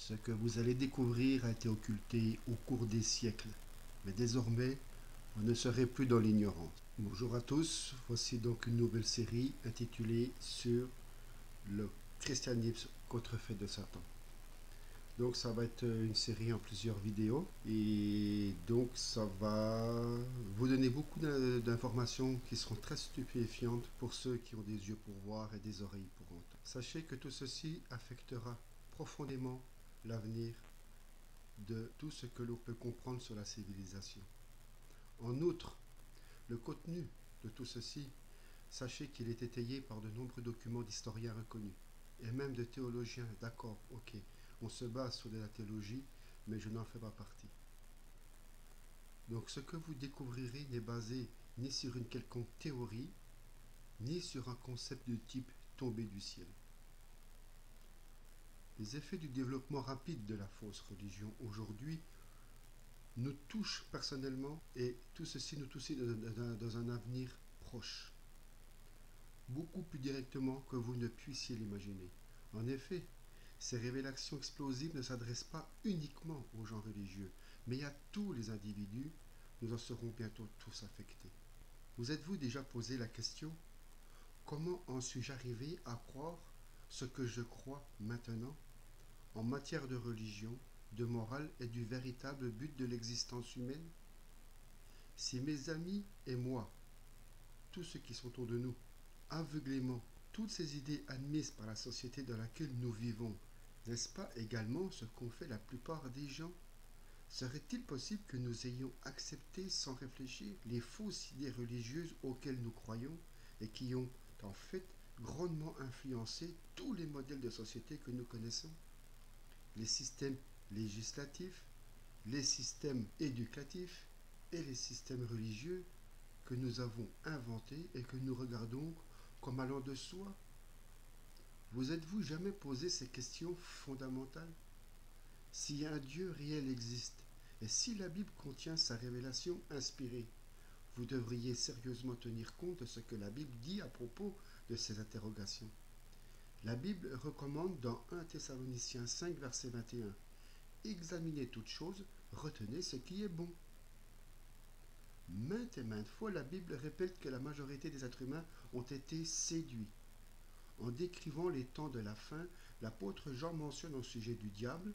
Ce que vous allez découvrir a été occulté au cours des siècles, mais désormais, vous ne serez plus dans l'ignorance. Bonjour à tous, voici donc une nouvelle série intitulée sur le christianisme contrefait de Satan. Donc ça va être une série en plusieurs vidéos et donc ça va vous donner beaucoup d'informations qui seront très stupéfiantes pour ceux qui ont des yeux pour voir et des oreilles pour entendre. Sachez que tout ceci affectera profondément l'avenir de tout ce que l'on peut comprendre sur la civilisation. En outre, le contenu de tout ceci, sachez qu'il est étayé par de nombreux documents d'historiens reconnus et même de théologiens. D'accord, ok, on se base sur de la théologie, mais je n'en fais pas partie. Donc ce que vous découvrirez n'est basé ni sur une quelconque théorie, ni sur un concept de type tombé du ciel. Les effets du développement rapide de la fausse religion aujourd'hui nous touchent personnellement et tout ceci nous touche dans un avenir proche, beaucoup plus directement que vous ne puissiez l'imaginer. En effet, ces révélations explosives ne s'adressent pas uniquement aux gens religieux, mais à tous les individus. Nous en serons bientôt tous affectés. Vous êtes-vous déjà posé la question: comment en suis-je arrivé à croire ce que je crois maintenant en matière de religion, de morale et du véritable but de l'existence humaine? Si mes amis et moi, tous ceux qui sont autour de nous, aveuglément toutes ces idées admises par la société dans laquelle nous vivons, n'est-ce pas également ce qu'ont fait la plupart des gens? Serait-il possible que nous ayons accepté sans réfléchir les fausses idées religieuses auxquelles nous croyons et qui ont en fait grandement influencé tous les modèles de société que nous connaissons? Les systèmes législatifs, les systèmes éducatifs et les systèmes religieux que nous avons inventés et que nous regardons comme allant de soi. Vous êtes-vous jamais posé ces questions fondamentales? Si un Dieu réel existe, et si la Bible contient sa révélation inspirée, vous devriez sérieusement tenir compte de ce que la Bible dit à propos de ces interrogations. La Bible recommande dans 1 Thessaloniciens 5, verset 21, « Examinez toutes choses, retenez ce qui est bon. » Maintes et maintes fois, la Bible répète que la majorité des êtres humains ont été séduits. En décrivant les temps de la fin, l'apôtre Jean mentionne au sujet du diable,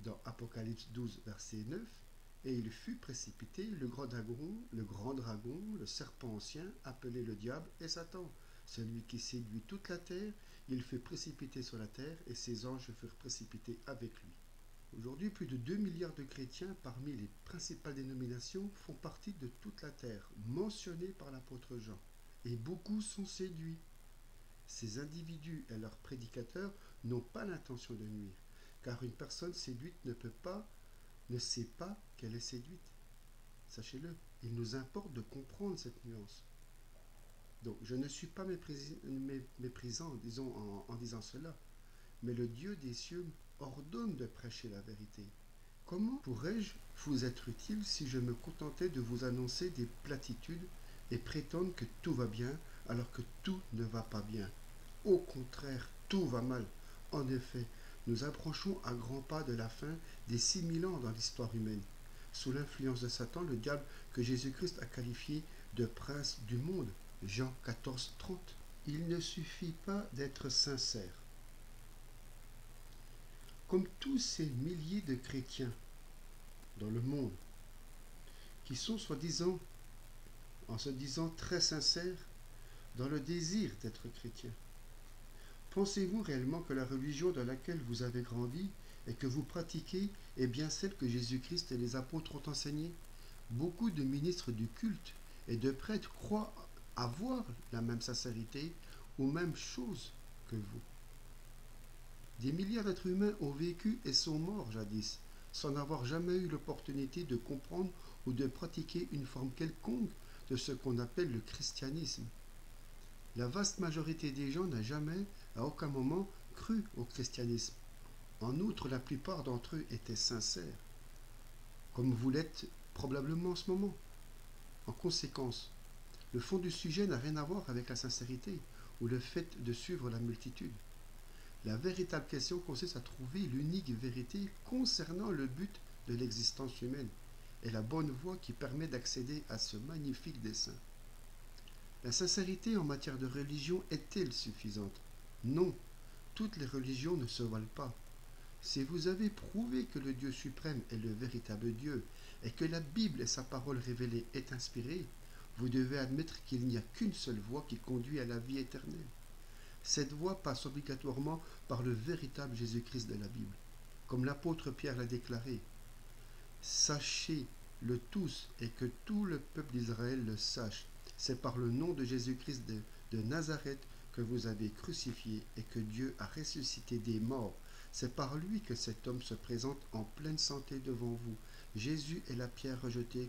dans Apocalypse 12, verset 9, « Et il fut précipité, le grand dragon, le serpent ancien, appelé le diable et Satan, celui qui séduit toute la terre, il fut précipité sur la terre, et ses anges furent précipités avec lui. » Aujourd'hui, plus de 2 milliards de chrétiens parmi les principales dénominations font partie de toute la terre, mentionnés par l'apôtre Jean, et beaucoup sont séduits. Ces individus et leurs prédicateurs n'ont pas l'intention de nuire, car une personne séduite ne sait pas qu'elle est séduite. Sachez-le, il nous importe de comprendre cette nuance. Donc, je ne suis pas méprisant, disons, en disant cela, mais le Dieu des cieux ordonne de prêcher la vérité. Comment pourrais-je vous être utile si je me contentais de vous annoncer des platitudes et prétendre que tout va bien alors que tout ne va pas bien? Au contraire, tout va mal. En effet, nous approchons à grands pas de la fin des 6000 ans dans l'histoire humaine. Sous l'influence de Satan, le diable que Jésus-Christ a qualifié de prince du monde, Jean 14, 30. Il ne suffit pas d'être sincère. Comme tous ces milliers de chrétiens dans le monde qui sont en se disant très sincères dans le désir d'être chrétiens, pensez-vous réellement que la religion dans laquelle vous avez grandi et que vous pratiquez est bien celle que Jésus-Christ et les apôtres ont enseignée? Beaucoup de ministres du culte et de prêtres croient avoir la même sincérité ou même chose que vous. Des milliards d'êtres humains ont vécu et sont morts jadis, sans n'avoir jamais eu l'opportunité de comprendre ou de pratiquer une forme quelconque de ce qu'on appelle le christianisme. La vaste majorité des gens n'a jamais, à aucun moment, cru au christianisme. En outre, la plupart d'entre eux étaient sincères, comme vous l'êtes probablement en ce moment. En conséquence, le fond du sujet n'a rien à voir avec la sincérité ou le fait de suivre la multitude. La véritable question consiste à trouver l'unique vérité concernant le but de l'existence humaine et la bonne voie qui permet d'accéder à ce magnifique dessein. La sincérité en matière de religion est-elle suffisante? Non, toutes les religions ne se valent pas. Si vous avez prouvé que le Dieu suprême est le véritable Dieu et que la Bible et sa parole révélée est inspirée, vous devez admettre qu'il n'y a qu'une seule voie qui conduit à la vie éternelle. Cette voie passe obligatoirement par le véritable Jésus-Christ de la Bible. Comme l'apôtre Pierre l'a déclaré, sachez-le tous et que tout le peuple d'Israël le sache. C'est par le nom de Jésus-Christ de Nazareth que vous avez crucifié et que Dieu a ressuscité des morts. C'est par lui que cet homme se présente en pleine santé devant vous. Jésus est la pierre rejetée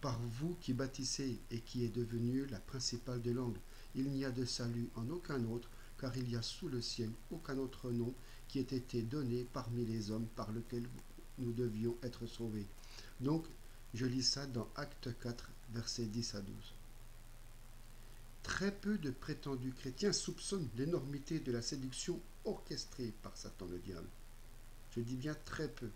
par vous qui bâtissez et qui est devenue la principale de l'angle. Il n'y a de salut en aucun autre, car il y a sous le ciel aucun autre nom qui ait été donné parmi les hommes par lequel nous devions être sauvés. Donc, je lis ça dans Acte 4, versets 10 à 12. Très peu de prétendus chrétiens soupçonnent l'énormité de la séduction orchestrée par Satan le diable. Je dis bien très peu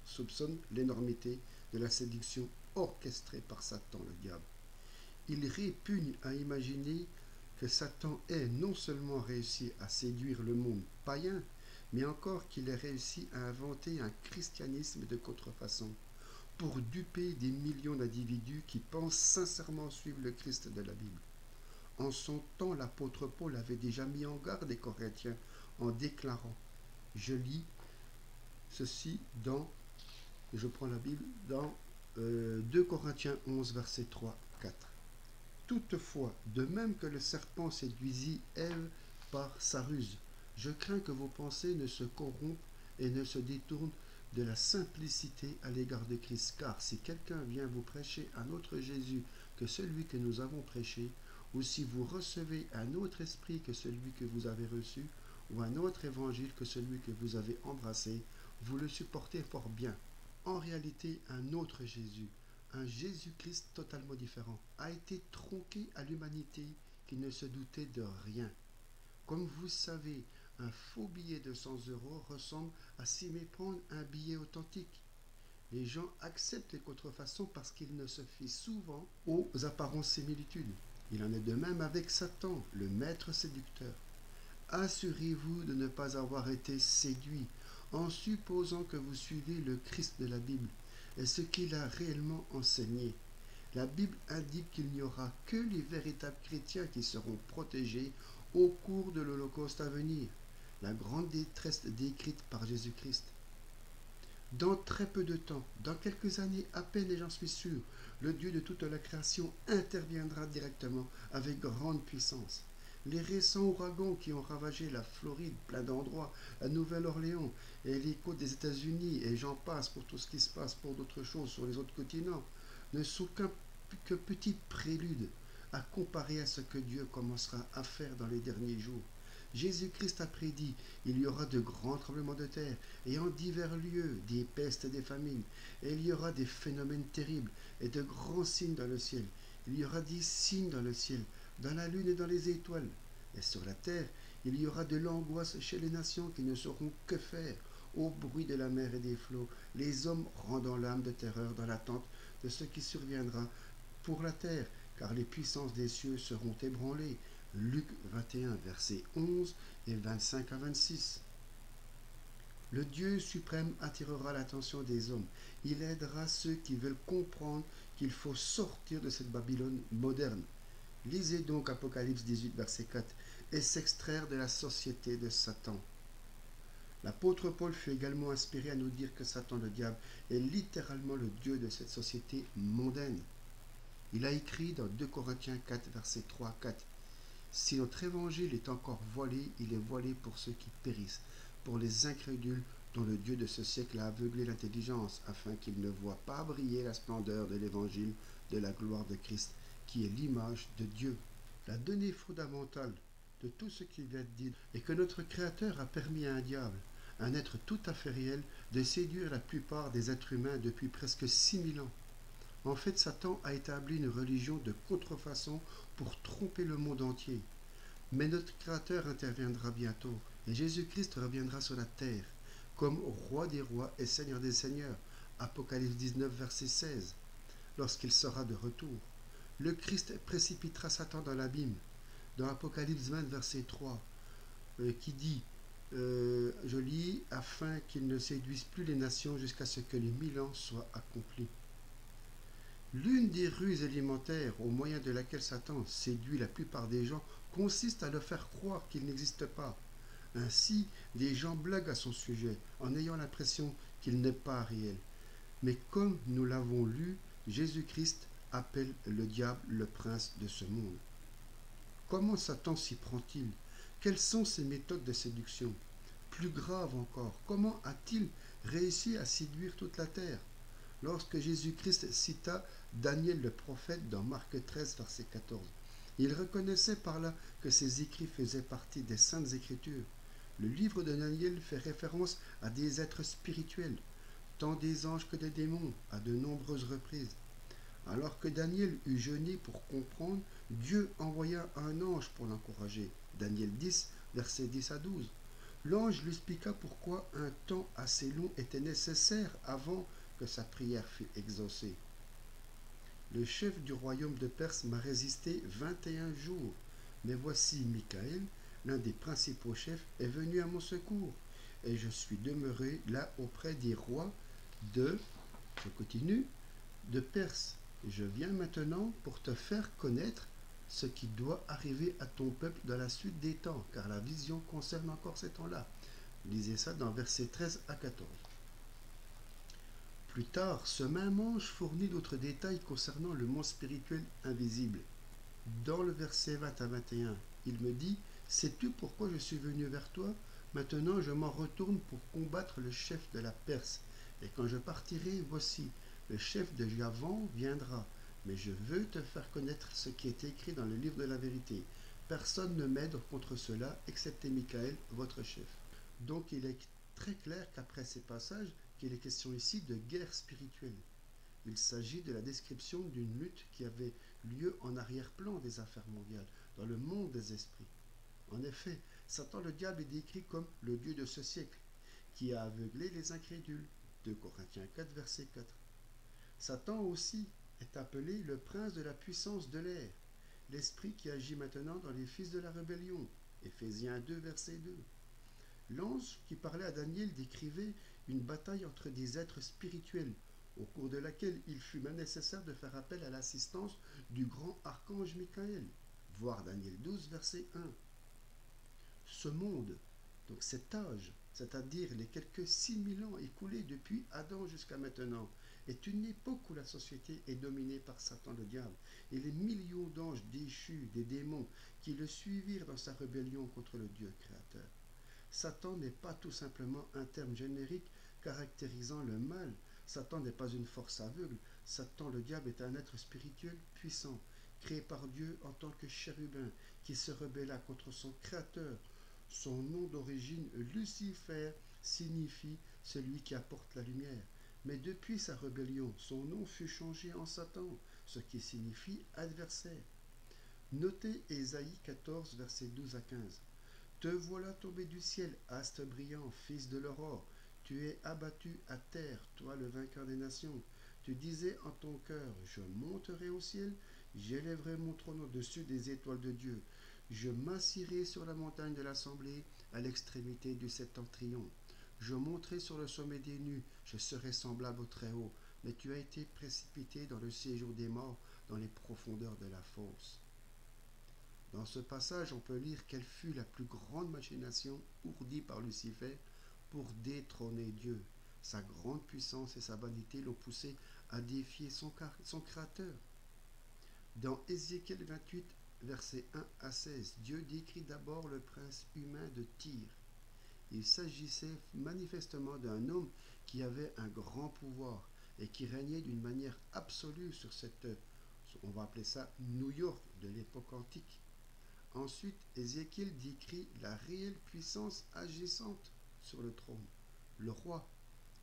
soupçonnent l'énormité de la séduction orchestrée par Satan le diable. Ils répugnent à imaginer que Satan ait non seulement réussi à séduire le monde païen, mais encore qu'il ait réussi à inventer un christianisme de contrefaçon pour duper des millions d'individus qui pensent sincèrement suivre le Christ de la Bible. En son temps, l'apôtre Paul avait déjà mis en garde les Corinthiens en déclarant, je lis ceci je prends la Bible, dans 2 Corinthiens 11, versets 3-4. Toutefois, de même que le serpent séduisit Ève par sa ruse, je crains que vos pensées ne se corrompent et ne se détournent de la simplicité à l'égard de Christ. Car si quelqu'un vient vous prêcher un autre Jésus que celui que nous avons prêché, ou si vous recevez un autre esprit que celui que vous avez reçu, ou un autre évangile que celui que vous avez embrassé, vous le supportez fort bien. En réalité, un autre Jésus, un Jésus-Christ totalement différent, a été tronqué à l'humanité qui ne se doutait de rien. Comme vous savez, un faux billet de 100 € ressemble à s'y méprendre un billet authentique. Les gens acceptent les contrefaçons parce qu'ils ne se fient souvent aux apparences similitudes. Il en est de même avec Satan, le maître séducteur. Assurez-vous de ne pas avoir été séduit en supposant que vous suivez le Christ de la Bible et ce qu'il a réellement enseigné. La Bible indique qu'il n'y aura que les véritables chrétiens qui seront protégés au cours de l'Holocauste à venir, la grande détresse décrite par Jésus-Christ. Dans très peu de temps, dans quelques années à peine et j'en suis sûr, le Dieu de toute la création interviendra directement avec grande puissance. Les récents ouragans qui ont ravagé la Floride, plein d'endroits, la Nouvelle-Orléans et les côtes des États-Unis, et j'en passe pour tout ce qui se passe pour d'autres choses sur les autres continents, ne sont que petits préludes à comparer à ce que Dieu commencera à faire dans les derniers jours. Jésus-Christ a prédit, il y aura de grands tremblements de terre, et en divers lieux, des pestes et des famines, et il y aura des phénomènes terribles, et de grands signes dans le ciel. Il y aura des signes dans le ciel, dans la lune et dans les étoiles. Et sur la terre, il y aura de l'angoisse chez les nations qui ne sauront que faire, au bruit de la mer et des flots, les hommes rendant l'âme de terreur dans l'attente de ce qui surviendra pour la terre, car les puissances des cieux seront ébranlées. Luc 21, versets 11 et 25 à 26. Le Dieu suprême attirera l'attention des hommes. Il aidera ceux qui veulent comprendre qu'il faut sortir de cette Babylone moderne. Lisez donc Apocalypse 18, verset 4, et s'extraire de la société de Satan. L'apôtre Paul fut également inspiré à nous dire que Satan le diable est littéralement le Dieu de cette société mondaine. Il a écrit dans 2 Corinthiens 4, verset 3 à 4. Si notre évangile est encore voilé, il est voilé pour ceux qui périssent, pour les incrédules dont le Dieu de ce siècle a aveuglé l'intelligence, afin qu'ils ne voient pas briller la splendeur de l'évangile de la gloire de Christ, qui est l'image de Dieu. La donnée fondamentale de tout ce qui vient être dit est que notre Créateur a permis à un diable, un être tout à fait réel, de séduire la plupart des êtres humains depuis presque 6000 ans. En fait, Satan a établi une religion de contrefaçon pour tromper le monde entier. Mais notre Créateur interviendra bientôt Et Jésus-Christ reviendra sur la terre comme roi des rois et seigneur des seigneurs. Apocalypse 19, verset 16. Lorsqu'il sera de retour, le Christ précipitera Satan dans l'abîme. Dans Apocalypse 20, verset 3, qui dit, je lis, afin qu'il ne séduise plus les nations jusqu'à ce que les 1000 ans soient accomplis. L'une des ruses élémentaires au moyen de laquelle Satan séduit la plupart des gens consiste à leur faire croire qu'il n'existe pas. Ainsi, des gens blaguent à son sujet en ayant l'impression qu'il n'est pas réel. Mais comme nous l'avons lu, Jésus-Christ appelle le diable le prince de ce monde. Comment Satan s'y prend-il? Quelles sont ses méthodes de séduction? Plus grave encore, comment a-t-il réussi à séduire toute la terre? Lorsque Jésus-Christ cita Daniel le prophète dans Marc 13, verset 14, il reconnaissait par là que ces écrits faisaient partie des saintes écritures. Le livre de Daniel fait référence à des êtres spirituels, tant des anges que des démons, à de nombreuses reprises. Alors que Daniel eut jeûné pour comprendre, Dieu envoya un ange pour l'encourager. Daniel 10, versets 10 à 12. L'ange lui expliqua pourquoi un temps assez long était nécessaire avant que sa prière fût exaucée. Le chef du royaume de Perse m'a résisté 21 jours, mais voici Michaël, l'un des principaux chefs, est venu à mon secours, et je suis demeuré là auprès des rois je continue, de Perse. Je viens maintenant pour te faire connaître ce qui doit arriver à ton peuple dans la suite des temps, car la vision concerne encore ces temps-là. Lisez ça dans versets 13 à 14. Plus tard, ce même ange fournit d'autres détails concernant le monde spirituel invisible. Dans le verset 20 à 21, il me dit, « Sais-tu pourquoi je suis venu vers toi? Maintenant je m'en retourne pour combattre le chef de la Perse. Et quand je partirai, voici, le chef de Javan viendra. Mais je veux te faire connaître ce qui est écrit dans le livre de la vérité. Personne ne m'aide contre cela, excepté Michaël, votre chef. » Donc il est très clair qu'après ces passages, qu'il est question ici de guerre spirituelle. Il s'agit de la description d'une lutte qui avait lieu en arrière-plan des affaires mondiales, dans le monde des esprits. En effet, Satan le diable est décrit comme le Dieu de ce siècle, qui a aveuglé les incrédules. 2 Corinthiens 4, verset 4. Satan aussi est appelé le prince de la puissance de l'air, l'esprit qui agit maintenant dans les fils de la rébellion. Éphésiens 2, verset 2. L'ange qui parlait à Daniel décrivait une bataille entre des êtres spirituels, au cours de laquelle il fut nécessaire de faire appel à l'assistance du grand archange Michaël. Voir Daniel 12, verset 1. Ce monde, donc cet âge, c'est-à-dire les quelques 6000 ans écoulés depuis Adam jusqu'à maintenant, est une époque où la société est dominée par Satan le diable et les millions d'anges déchus, des démons, qui le suivirent dans sa rébellion contre le Dieu créateur. Satan n'est pas tout simplement un terme générique caractérisant le mal. Satan n'est pas une force aveugle. Satan le diable est un être spirituel puissant, créé par Dieu en tant que chérubin, qui se rebella contre son créateur. Son nom d'origine, Lucifer, signifie celui qui apporte la lumière. Mais depuis sa rébellion, son nom fut changé en Satan, ce qui signifie adversaire. Notez Ésaïe 14, versets 12 à 15. Te voilà tombé du ciel, astre brillant, fils de l'aurore. Tu es abattu à terre, toi le vainqueur des nations. Tu disais en ton cœur, je monterai au ciel, j'élèverai mon trône au-dessus des étoiles de Dieu. Je m'assirai sur la montagne de l'assemblée, à l'extrémité du septentrion. Je monterai sur le sommet des nues, je serai semblable au Très-Haut. Mais tu as été précipité dans le séjour des morts, dans les profondeurs de la fosse. Dans ce passage, on peut lire quelle fut la plus grande machination ourdie par Lucifer pour détrôner Dieu. Sa grande puissance et sa vanité l'ont poussé à défier son Créateur. Dans Ézéchiel 28, versets 1 à 16, Dieu décrit d'abord le prince humain de Tyr. Il s'agissait manifestement d'un homme qui avait un grand pouvoir et qui régnait d'une manière absolue sur cette, on va appeler ça New York de l'époque antique. Ensuite, Ézéchiel décrit la réelle puissance agissante sur le trône. Le roi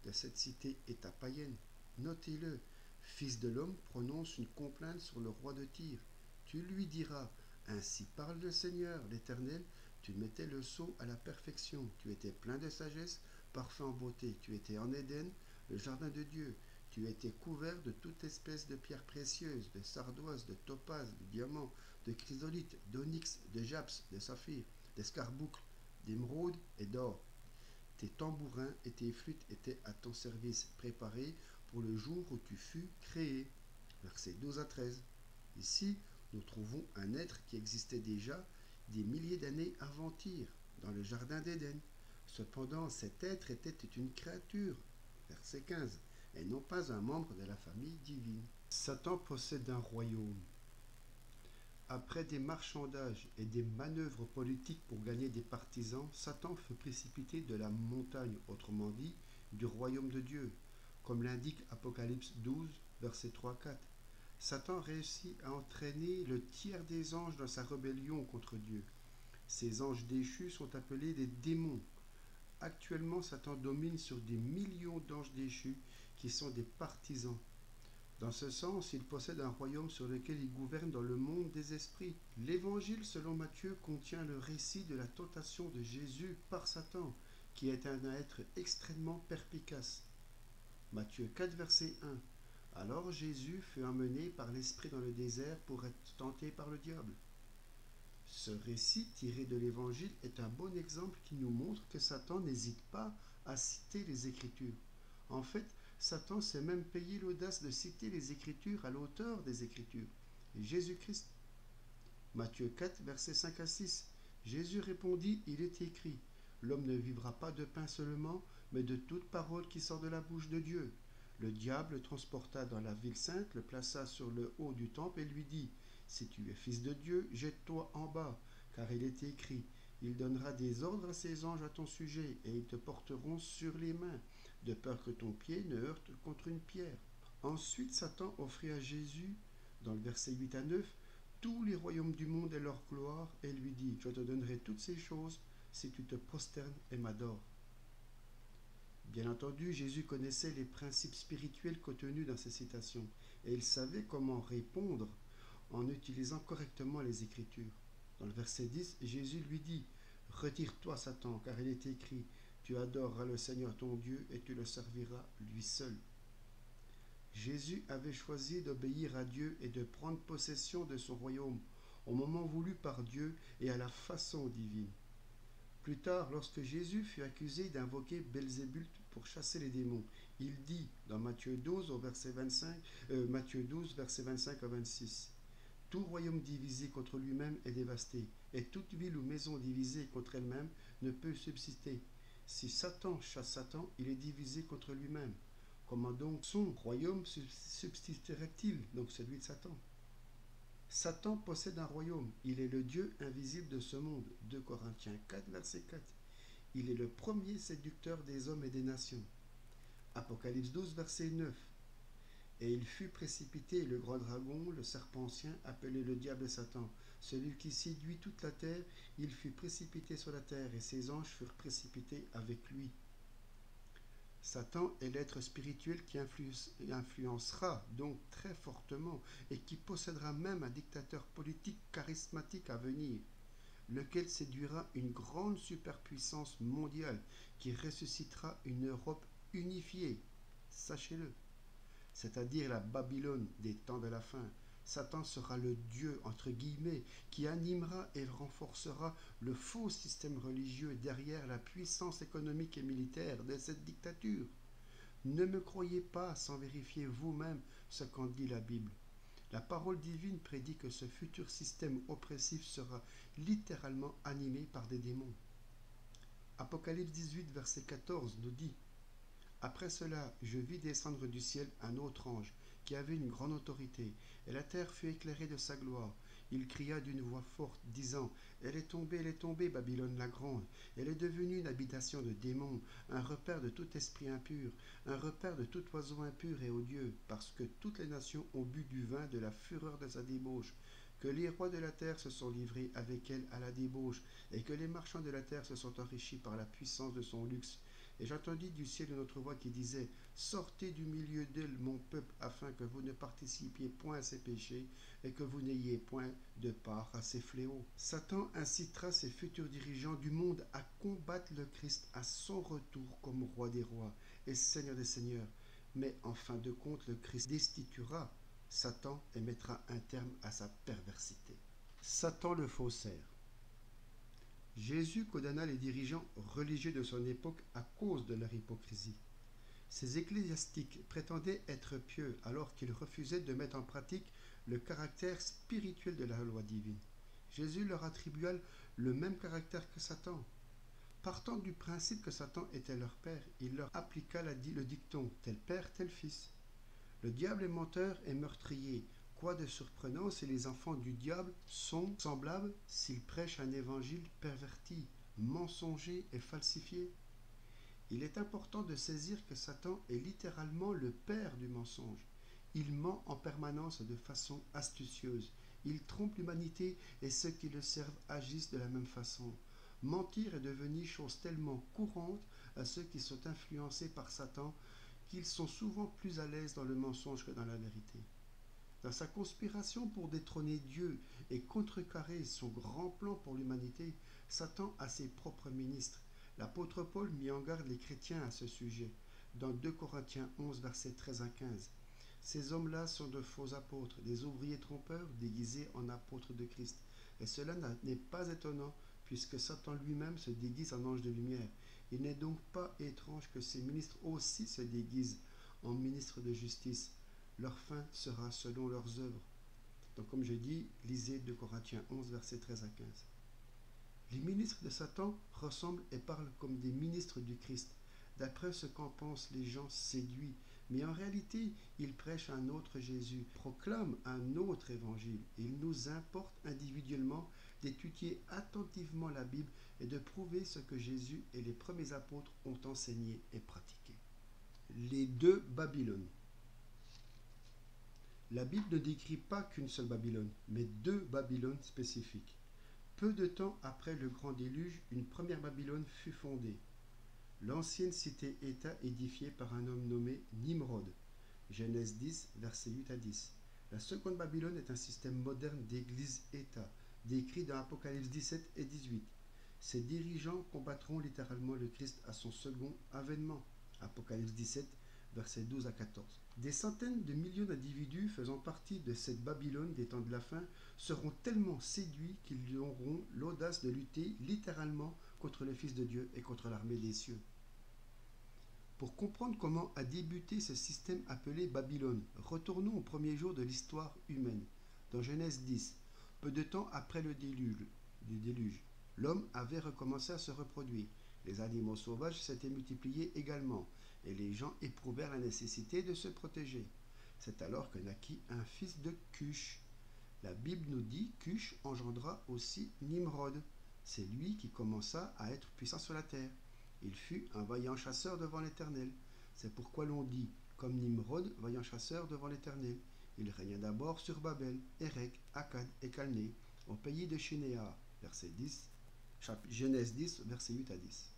de cette cité-État païenne, notez-le, fils de l'homme prononce une complainte sur le roi de Tyr. Tu lui diras, ainsi parle le Seigneur, l'Éternel, Tu mettais le sceau à la perfection. Tu étais plein de sagesse, parfait en beauté. Tu étais en Éden, le jardin de Dieu. Tu étais couvert de toute espèce de pierres précieuses, de sardoise, de topaze, de diamants, de chrysolite, d'onyx, de japs, de saphir, d'escarboucle, d'émeraude et d'or. Tes tambourins et tes flûtes étaient à ton service, préparés pour le jour où tu fus créé. Versets 12 à 13. Ici, nous trouvons un être qui existait déjà des milliers d'années avant Tyr, dans le jardin d'Éden. Cependant, cet être était une créature, verset 15, et non pas un membre de la famille divine. Satan possède un royaume. Après des marchandages et des manœuvres politiques pour gagner des partisans, Satan fut précipité de la montagne, autrement dit, du royaume de Dieu, comme l'indique Apocalypse 12, versets 3-4. Satan réussit à entraîner le tiers des anges dans sa rébellion contre Dieu. Ces anges déchus sont appelés des démons. Actuellement, Satan domine sur des millions d'anges déchus qui sont des partisans. Dans ce sens, il possède un royaume sur lequel il gouverne dans le monde des esprits. L'évangile selon Matthieu contient le récit de la tentation de Jésus par Satan, qui est un être extrêmement perspicace. Matthieu 4, verset 1. Alors Jésus fut emmené par l'Esprit dans le désert pour être tenté par le diable. Ce récit tiré de l'Évangile est un bon exemple qui nous montre que Satan n'hésite pas à citer les Écritures. En fait, Satan s'est même payé l'audace de citer les Écritures à l'auteur des Écritures, Jésus-Christ. Matthieu 4, versets 5 à 6. Jésus répondit, il est écrit, l'homme ne vivra pas de pain seulement, mais de toute parole qui sort de la bouche de Dieu. Le diable le transporta dans la ville sainte, le plaça sur le haut du temple et lui dit, si tu es fils de Dieu, jette-toi en bas, car il est écrit, il donnera des ordres à ses anges à ton sujet, et ils te porteront sur les mains, de peur que ton pied ne heurte contre une pierre. Ensuite, Satan offrit à Jésus, dans le verset 8 à 9, tous les royaumes du monde et leur gloire, et lui dit, je te donnerai toutes ces choses si tu te prosternes et m'adores. Bien entendu, Jésus connaissait les principes spirituels contenus dans ces citations, et il savait comment répondre en utilisant correctement les Écritures. Dans le verset 10, Jésus lui dit, retire-toi Satan, car il est écrit, tu adoreras le Seigneur ton Dieu et tu le serviras lui seul. Jésus avait choisi d'obéir à Dieu et de prendre possession de son royaume au moment voulu par Dieu et à la façon divine. Plus tard, lorsque Jésus fut accusé d'invoquer Belzébuth pour chasser les démons, il dit dans Matthieu 12, verset 25 à 26, tout royaume divisé contre lui-même est dévasté, et toute ville ou maison divisée contre elle-même ne peut subsister. Si Satan chasse Satan, il est divisé contre lui-même. Comment donc son royaume subsisterait-il, donc celui de Satan? Satan possède un royaume, il est le Dieu invisible de ce monde. 2 Corinthiens 4, verset 4. Il est le premier séducteur des hommes et des nations. Apocalypse 12, verset 9. Et il fut précipité, le grand dragon, le serpent ancien, appelé le diable Satan, celui qui séduit toute la terre, il fut précipité sur la terre, et ses anges furent précipités avec lui. Satan est l'être spirituel qui influencera donc très fortement et qui possédera même un dictateur politique charismatique à venir, lequel séduira une grande superpuissance mondiale qui ressuscitera une Europe unifiée, sachez-le, c'est-à-dire la Babylone des temps de la fin. Satan sera le Dieu, entre guillemets, qui animera et renforcera le faux système religieux derrière la puissance économique et militaire de cette dictature. Ne me croyez pas sans vérifier vous-même ce qu'en dit la Bible. La parole divine prédit que ce futur système oppressif sera littéralement animé par des démons. Apocalypse 18, verset 14 nous dit « Après cela, je vis descendre du ciel un autre ange, qui avait une grande autorité, et la terre fut éclairée de sa gloire. Il cria d'une voix forte, disant, elle est tombée, Babylone la grande. Elle est devenue une habitation de démons, un repère de tout esprit impur, un repère de tout oiseau impur et odieux, parce que toutes les nations ont bu du vin de la fureur de sa débauche, que les rois de la terre se sont livrés avec elle à la débauche, et que les marchands de la terre se sont enrichis par la puissance de son luxe. Et j'entendis du ciel une autre voix qui disait, sortez du milieu d'elle, mon peuple, afin que vous ne participiez point à ses péchés et que vous n'ayez point de part à ses fléaux. Satan incitera ses futurs dirigeants du monde à combattre le Christ à son retour comme roi des rois et Seigneur des seigneurs. Mais en fin de compte, le Christ destituera Satan et mettra un terme à sa perversité. Satan le faussaire. Jésus condamna les dirigeants religieux de son époque à cause de leur hypocrisie. Ces ecclésiastiques prétendaient être pieux alors qu'ils refusaient de mettre en pratique le caractère spirituel de la loi divine. Jésus leur attribua le même caractère que Satan. Partant du principe que Satan était leur père, il leur appliqua le dicton « tel père, tel fils ». Le diable est menteur et meurtrier. Quoi de surprenant si les enfants du diable sont semblables s'ils prêchent un évangile perverti, mensonger et falsifié? Il est important de saisir que Satan est littéralement le père du mensonge. Il ment en permanence de façon astucieuse. Il trompe l'humanité et ceux qui le servent agissent de la même façon. Mentir est devenu chose tellement courante à ceux qui sont influencés par Satan qu'ils sont souvent plus à l'aise dans le mensonge que dans la vérité. Dans sa conspiration pour détrôner Dieu et contrecarrer son grand plan pour l'humanité, Satan a ses propres ministres. L'apôtre Paul mit en garde les chrétiens à ce sujet, dans 2 Corinthiens 11, versets 13 à 15. Ces hommes-là sont de faux apôtres, des ouvriers trompeurs déguisés en apôtres de Christ. Et cela n'est pas étonnant, puisque Satan lui-même se déguise en ange de lumière. Il n'est donc pas étrange que ses ministres aussi se déguisent en ministres de justice. Leur fin sera selon leurs œuvres. Donc comme je dis, lisez 2 Corinthiens 11, versets 13 à 15. Les ministres de Satan ressemblent et parlent comme des ministres du Christ, d'après ce qu'en pensent les gens séduits. Mais en réalité, ils prêchent un autre Jésus, proclament un autre évangile. Il nous importe individuellement d'étudier attentivement la Bible et de prouver ce que Jésus et les premiers apôtres ont enseigné et pratiqué. Les deux Babylones. La Bible ne décrit pas qu'une seule Babylone, mais deux Babylones spécifiques. Peu de temps après le grand déluge, une première Babylone fut fondée. L'ancienne cité-État édifiée par un homme nommé Nimrod. Genèse 10, versets 8 à 10. La seconde Babylone est un système moderne d'église-État, décrit dans Apocalypse 17 et 18. Ses dirigeants combattront littéralement le Christ à son second avènement. Apocalypse 17, versets 12 à 14. Des centaines de millions d'individus faisant partie de cette Babylone des temps de la fin seront tellement séduits qu'ils auront l'audace de lutter littéralement contre le Fils de Dieu et contre l'armée des cieux. Pour comprendre comment a débuté ce système appelé Babylone, retournons au premier jour de l'histoire humaine. Dans Genèse 10, peu de temps après le déluge, l'homme avait recommencé à se reproduire. Les animaux sauvages s'étaient multipliés également, et les gens éprouvèrent la nécessité de se protéger. C'est alors que naquit un fils de Cush. La Bible nous dit Cush engendra aussi Nimrod. C'est lui qui commença à être puissant sur la terre. Il fut un vaillant chasseur devant l'Éternel. C'est pourquoi l'on dit, comme Nimrod, vaillant chasseur devant l'Éternel. Il régna d'abord sur Babel, Érec, Akkad et Calné, au pays de Shinéar. Verset 10, Genèse 10, versets 8 à 10.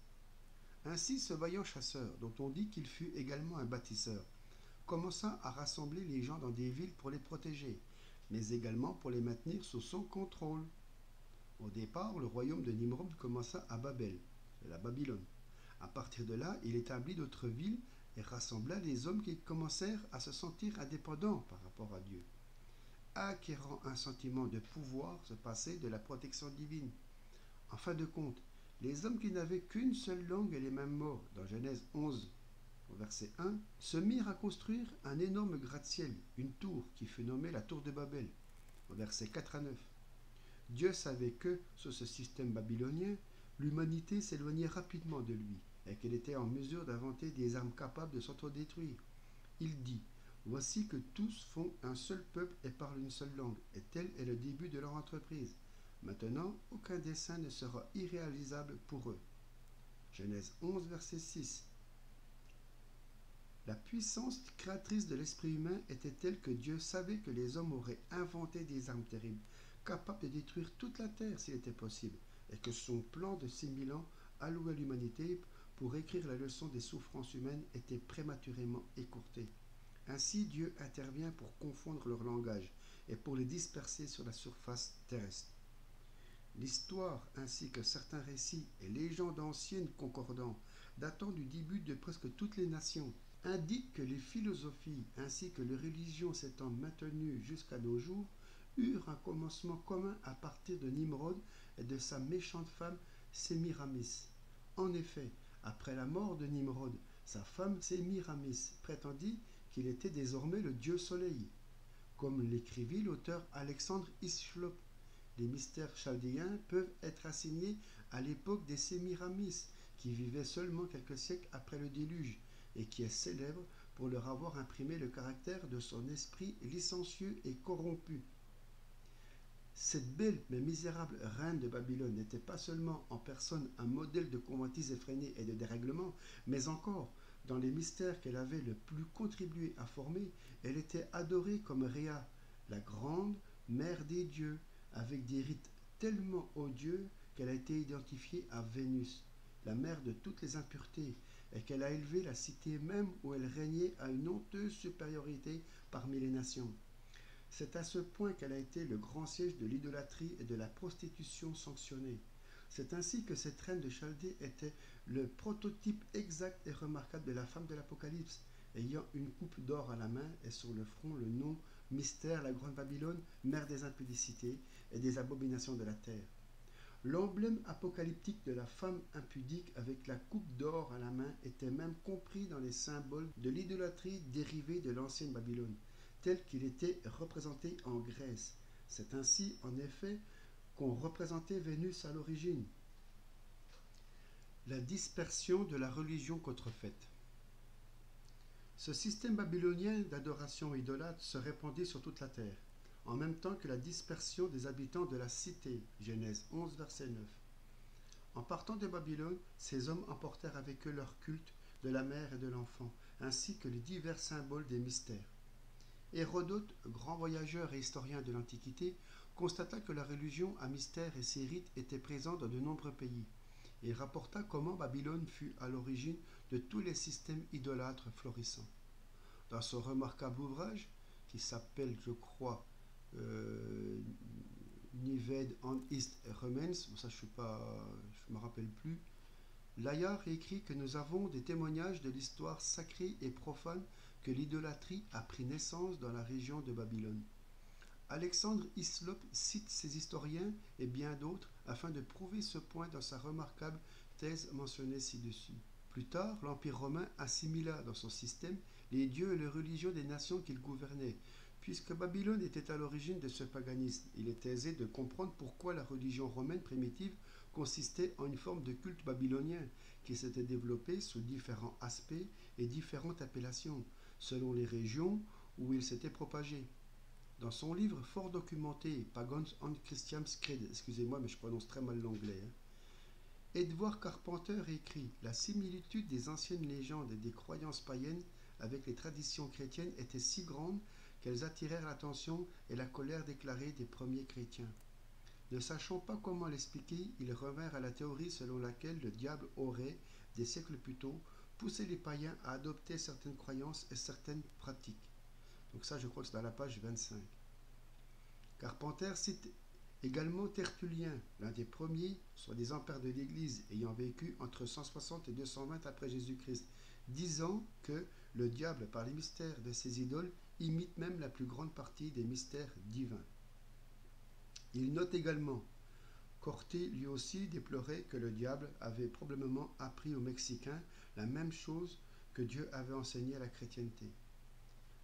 Ainsi, ce vaillant chasseur, dont on dit qu'il fut également un bâtisseur, commença à rassembler les gens dans des villes pour les protéger, mais également pour les maintenir sous son contrôle. Au départ, le royaume de Nimrod commença à Babel, la Babylone. À partir de là, il établit d'autres villes et rassembla les hommes qui commencèrent à se sentir indépendants par rapport à Dieu, acquérant un sentiment de pouvoir se passer de la protection divine. En fin de compte, les hommes qui n'avaient qu'une seule langue et les mêmes mots, dans Genèse 11, au verset 1, se mirent à construire un énorme gratte-ciel, une tour qui fut nommée la tour de Babel, au verset 4 à 9. Dieu savait que, sous ce système babylonien, l'humanité s'éloignait rapidement de lui et qu'elle était en mesure d'inventer des armes capables de s'autodétruire. Il dit, « Voici que tous font un seul peuple et parlent une seule langue, et tel est le début de leur entreprise. Maintenant, aucun dessein ne sera irréalisable pour eux. » Genèse 11, verset 6. La puissance créatrice de l'esprit humain était telle que Dieu savait que les hommes auraient inventé des armes terribles, capables de détruire toute la terre s'il était possible, et que son plan de 6000 ans alloué à l'humanité pour écrire la leçon des souffrances humaines était prématurément écourtée. Ainsi, Dieu intervient pour confondre leur langage et pour les disperser sur la surface terrestre. L'histoire ainsi que certains récits et légendes anciennes concordants, datant du début de presque toutes les nations, indiquent que les philosophies ainsi que les religions s'étant maintenues jusqu'à nos jours eurent un commencement commun à partir de Nimrod et de sa méchante femme Sémiramis. En effet, après la mort de Nimrod, sa femme Sémiramis prétendit qu'il était désormais le dieu soleil, comme l'écrivit l'auteur Alexandre Hislop. Les mystères chaldéens peuvent être assignés à l'époque des Sémiramis, qui vivaient seulement quelques siècles après le déluge, et qui est célèbre pour leur avoir imprimé le caractère de son esprit licencieux et corrompu. Cette belle mais misérable reine de Babylone n'était pas seulement en personne un modèle de convoitise effrénée et de dérèglement, mais encore, dans les mystères qu'elle avait le plus contribué à former, elle était adorée comme Réa, la grande mère des dieux, avec des rites tellement odieux qu'elle a été identifiée à Vénus, la mère de toutes les impuretés, et qu'elle a élevé la cité même où elle régnait à une honteuse supériorité parmi les nations. C'est à ce point qu'elle a été le grand siège de l'idolâtrie et de la prostitution sanctionnée. C'est ainsi que cette reine de Chaldée était le prototype exact et remarquable de la femme de l'Apocalypse, ayant une coupe d'or à la main et sur le front le nom mystère, la grande Babylone, mère des impudicités et des abominations de la terre. L'emblème apocalyptique de la femme impudique avec la coupe d'or à la main était même compris dans les symboles de l'idolâtrie dérivée de l'ancienne Babylone, tel qu'il était représenté en Grèce. C'est ainsi, en effet, qu'on représentait Vénus à l'origine. La dispersion de la religion contrefaite. Ce système babylonien d'adoration idolâtre se répandit sur toute la terre, en même temps que la dispersion des habitants de la cité. Genèse 11, verset 9. En partant de Babylone, ces hommes emportèrent avec eux leur culte de la mère et de l'enfant, ainsi que les divers symboles des mystères. Hérodote, grand voyageur et historien de l'Antiquité, constata que la religion à mystère et ses rites étaient présents dans de nombreux pays. Il rapporta comment Babylone fut à l'origine de tous les systèmes idolâtres florissants. Dans son remarquable ouvrage, qui s'appelle, je crois, Nived and East Remains, ça je me rappelle plus, Layard écrit que nous avons des témoignages de l'histoire sacrée et profane que l'idolâtrie a pris naissance dans la région de Babylone. Alexandre Hislop cite ces historiens et bien d'autres afin de prouver ce point dans sa remarquable thèse mentionnée ci-dessus. Plus tard, l'Empire romain assimila dans son système les dieux et les religions des nations qu'il gouvernait. Puisque Babylone était à l'origine de ce paganisme, il est aisé de comprendre pourquoi la religion romaine primitive consistait en une forme de culte babylonien qui s'était développé sous différents aspects et différentes appellations, selon les régions où il s'était propagé. Dans son livre fort documenté, Pagans and Christians Creed, excusez-moi mais je prononce très mal l'anglais, Edward Carpenter écrit « La similitude des anciennes légendes et des croyances païennes avec les traditions chrétiennes était si grande qu'elles attirèrent l'attention et la colère déclarée des premiers chrétiens. Ne sachant pas comment l'expliquer, ils revinrent à la théorie selon laquelle le diable aurait, des siècles plus tôt, poussé les païens à adopter certaines croyances et certaines pratiques. » Donc ça, je crois que c'est dans la page 25. Carpenter cite également Tertullien, l'un des premiers, soit des pères de l'Église, ayant vécu entre 160 et 220 après Jésus-Christ, disant que le diable, par les mystères de ses idoles, imite même la plus grande partie des mystères divins. Il note également Corté lui aussi déplorait que le diable avait probablement appris aux Mexicains la même chose que Dieu avait enseigné à la chrétienté.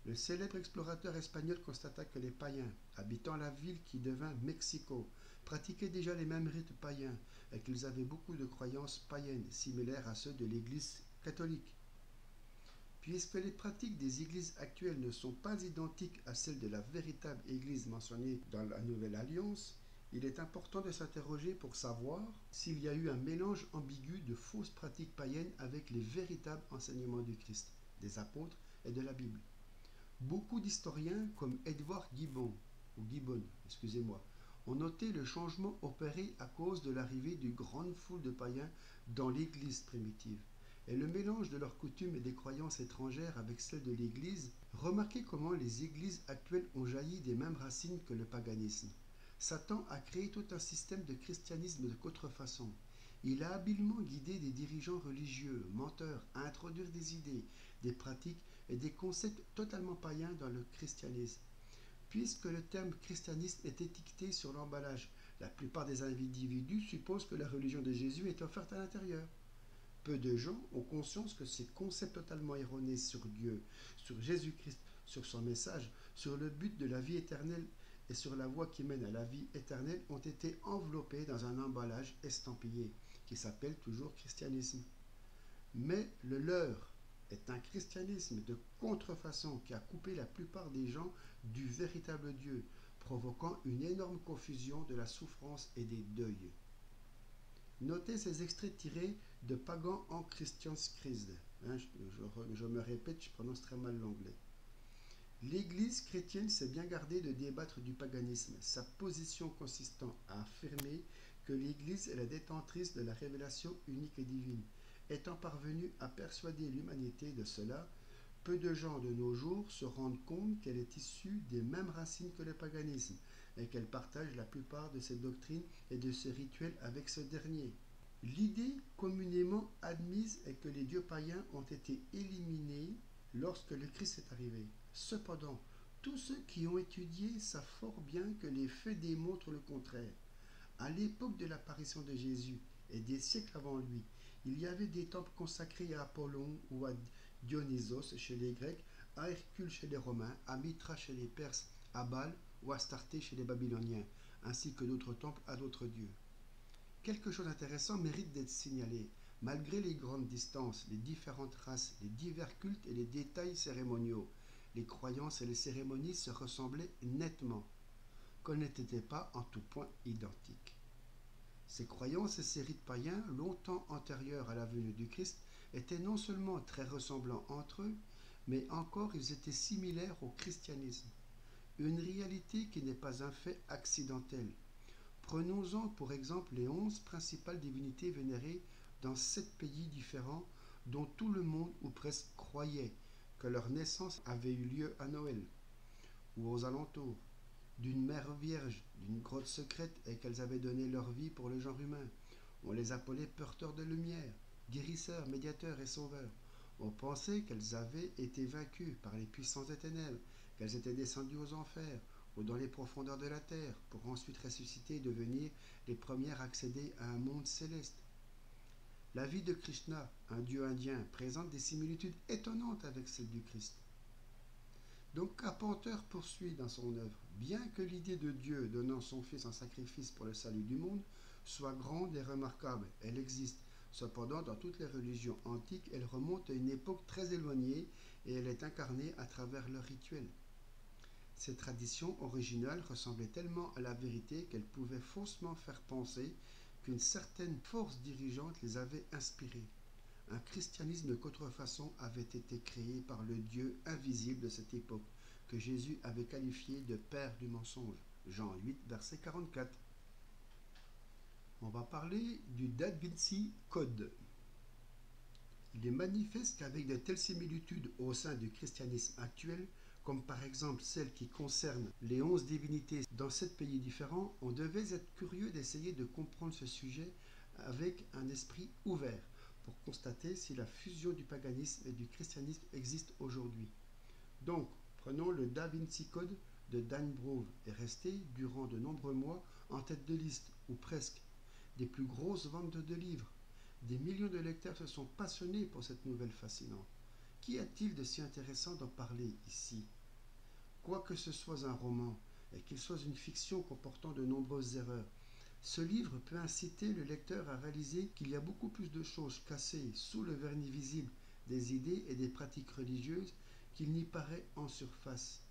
Le célèbre explorateur espagnol constata que les païens, habitant la ville qui devint Mexico, pratiquaient déjà les mêmes rites païens et qu'ils avaient beaucoup de croyances païennes similaires à ceux de l'Église catholique. Puisque les pratiques des églises actuelles ne sont pas identiques à celles de la véritable Église mentionnée dans la Nouvelle Alliance, il est important de s'interroger pour savoir s'il y a eu un mélange ambigu de fausses pratiques païennes avec les véritables enseignements du Christ, des apôtres et de la Bible. Beaucoup d'historiens, comme Edward Gibbon, ont noté le changement opéré à cause de l'arrivée d'une grande foule de païens dans l'Église primitive. et le mélange de leurs coutumes et des croyances étrangères avec celles de l'Église, remarquez comment les églises actuelles ont jailli des mêmes racines que le paganisme. Satan a créé tout un système de christianisme de contrefaçon. Il a habilement guidé des dirigeants religieux, menteurs, à introduire des idées, des pratiques et des concepts totalement païens dans le christianisme. Puisque le terme christianisme est étiqueté sur l'emballage, la plupart des individus supposent que la religion de Jésus est offerte à l'intérieur. Peu de gens ont conscience que ces concepts totalement erronés sur Dieu, sur Jésus-Christ, sur son message, sur le but de la vie éternelle et sur la voie qui mène à la vie éternelle ont été enveloppés dans un emballage estampillé qui s'appelle toujours christianisme. Mais le leur est un christianisme de contrefaçon qui a coupé la plupart des gens du véritable Dieu, provoquant une énorme confusion de la souffrance et des deuils. Notez ces extraits tirés de Pagan en Christian's Christ. Je me répète, je prononce très mal l'anglais. L'Église chrétienne s'est bien gardée de débattre du paganisme, sa position consistant à affirmer que l'Église est la détentrice de la révélation unique et divine. Étant parvenue à persuader l'humanité de cela, peu de gens de nos jours se rendent compte qu'elle est issue des mêmes racines que le paganisme et qu'elle partage la plupart de ses doctrines et de ses rituels avec ce dernier. L'idée communément admise est que les dieux païens ont été éliminés lorsque le Christ est arrivé. Cependant, tous ceux qui ont étudié savent fort bien que les faits démontrent le contraire. À l'époque de l'apparition de Jésus et des siècles avant lui, il y avait des temples consacrés à Apollon ou à Dionysos chez les Grecs, à Hercule chez les Romains, à Mithra chez les Perses, à Baal ou à Astarté chez les Babyloniens, ainsi que d'autres temples à d'autres dieux. Quelque chose d'intéressant mérite d'être signalé. Malgré les grandes distances, les différentes races, les divers cultes et les détails cérémoniaux, les croyances et les cérémonies se ressemblaient nettement, qu'on n'était pas en tout point identiques. Ces croyances et ces rites païens, longtemps antérieurs à la venue du Christ, étaient non seulement très ressemblants entre eux, mais encore ils étaient similaires au christianisme. Une réalité qui n'est pas un fait accidentel. Prenons-en pour exemple les 11 principales divinités vénérées dans 7 pays différents dont tout le monde ou presque croyait que leur naissance avait eu lieu à Noël ou aux alentours, d'une mère vierge, d'une grotte secrète et qu'elles avaient donné leur vie pour le genre humain. On les appelait porteurs de lumière, guérisseurs, médiateurs et sauveurs. On pensait qu'elles avaient été vaincues par les puissances des ténèbres, qu'elles étaient descendues aux enfers ou dans les profondeurs de la terre pour ensuite ressusciter et devenir les premières à accéder à un monde céleste. La vie de Krishna, un dieu indien, présente des similitudes étonnantes avec celle du Christ. Donc Carpenter poursuit dans son œuvre, bien que l'idée de Dieu donnant son Fils en sacrifice pour le salut du monde soit grande et remarquable, elle existe. Cependant, dans toutes les religions antiques, elle remonte à une époque très éloignée et elle est incarnée à travers leurs rituels. Ces traditions originales ressemblaient tellement à la vérité qu'elles pouvaient faussement faire penser qu'une certaine force dirigeante les avait inspirées. Un christianisme de contrefaçon avait été créé par le Dieu invisible de cette époque, que Jésus avait qualifié de Père du mensonge. Jean 8, verset 44. On va parler du Da Vinci Code. Il est manifeste qu'avec de telles similitudes au sein du christianisme actuel, comme par exemple celles qui concernent les 11 divinités dans 7 pays différents, on devait être curieux d'essayer de comprendre ce sujet avec un esprit ouvert, pour constater si la fusion du paganisme et du christianisme existe aujourd'hui. Donc, prenons le Da Vinci Code de Dan Brown est resté, durant de nombreux mois, en tête de liste, ou presque, des plus grosses ventes de livres. Des millions de lecteurs se sont passionnés pour cette nouvelle fascinante. Qu'y a-t-il de si intéressant d'en parler ici? Quoi que ce soit un roman, et qu'il soit une fiction comportant de nombreuses erreurs, ce livre peut inciter le lecteur à réaliser qu'il y a beaucoup plus de choses cachées sous le vernis visible des idées et des pratiques religieuses qu'il n'y paraît en surface.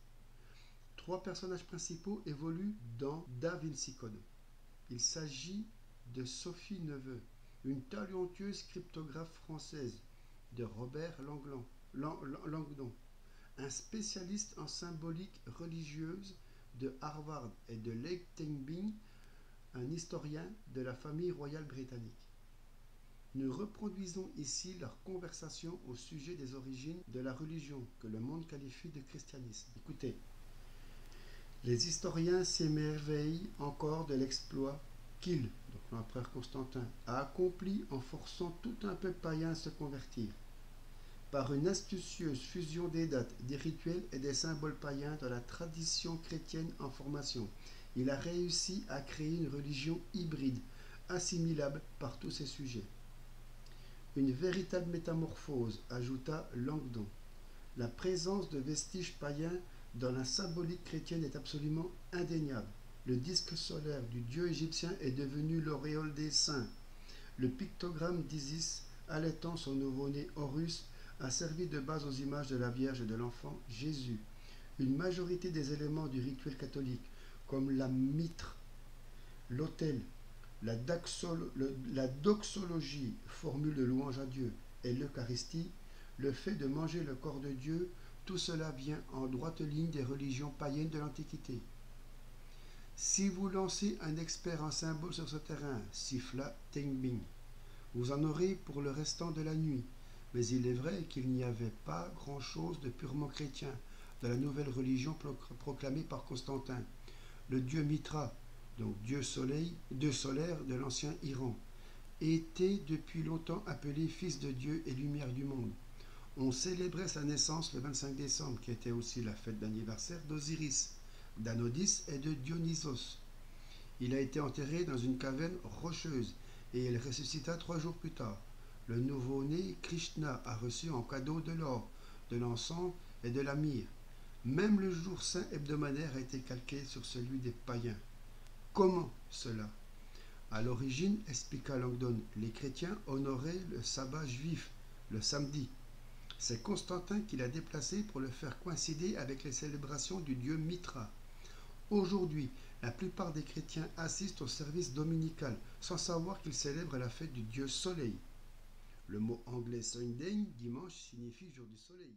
3 personnages principaux évoluent dans Da Vinci Code. Il s'agit de Sophie Neveu, une talentueuse cryptographe française, de Robert Langdon, un spécialiste en symbolique religieuse de Harvard, et de Lake Tengbing, un historien de la famille royale britannique. Nous reproduisons ici leur conversation au sujet des origines de la religion que le monde qualifie de christianisme. Écoutez, les historiens s'émerveillent encore de l'exploit qu'il, donc l'empereur Constantin, a accompli en forçant tout un peuple païen à se convertir. Par une astucieuse fusion des dates, des rituels et des symboles païens dans la tradition chrétienne en formation, il a réussi à créer une religion hybride, assimilable par tous ses sujets. Une véritable métamorphose, ajouta Langdon. La présence de vestiges païens dans la symbolique chrétienne est absolument indéniable. Le disque solaire du dieu égyptien est devenu l'auréole des saints. Le pictogramme d'Isis, allaitant son nouveau-né Horus, a servi de base aux images de la Vierge et de l'enfant Jésus. Une majorité des éléments du rituel catholique, comme la mitre, l'autel, la doxologie, formule de louange à Dieu, et l'Eucharistie, le fait de manger le corps de Dieu, tout cela vient en droite ligne des religions païennes de l'Antiquité. Si vous lancez un expert en symboles sur ce terrain, siffla Tengbing, vous en aurez pour le restant de la nuit. Mais il est vrai qu'il n'y avait pas grand-chose de purement chrétien dans la nouvelle religion proclamée par Constantin. Le dieu Mitra, donc dieu solaire de l'ancien Iran, était depuis longtemps appelé fils de Dieu et lumière du monde. On célébrait sa naissance le 25 décembre, qui était aussi la fête d'anniversaire d'Osiris, d'Anodis et de Dionysos. Il a été enterré dans une caverne rocheuse et il ressuscita 3 jours plus tard. Le nouveau-né Krishna a reçu en cadeau de l'or, de l'encens et de la myrrhe. Même le jour saint hebdomadaire a été calqué sur celui des païens. Comment cela? À l'origine, expliqua Langdon, les chrétiens honoraient le sabbat juif, le samedi. C'est Constantin qui l'a déplacé pour le faire coïncider avec les célébrations du dieu Mitra. Aujourd'hui, la plupart des chrétiens assistent au service dominical sans savoir qu'ils célèbrent la fête du dieu soleil. Le mot anglais Sunday, dimanche, signifie jour du soleil.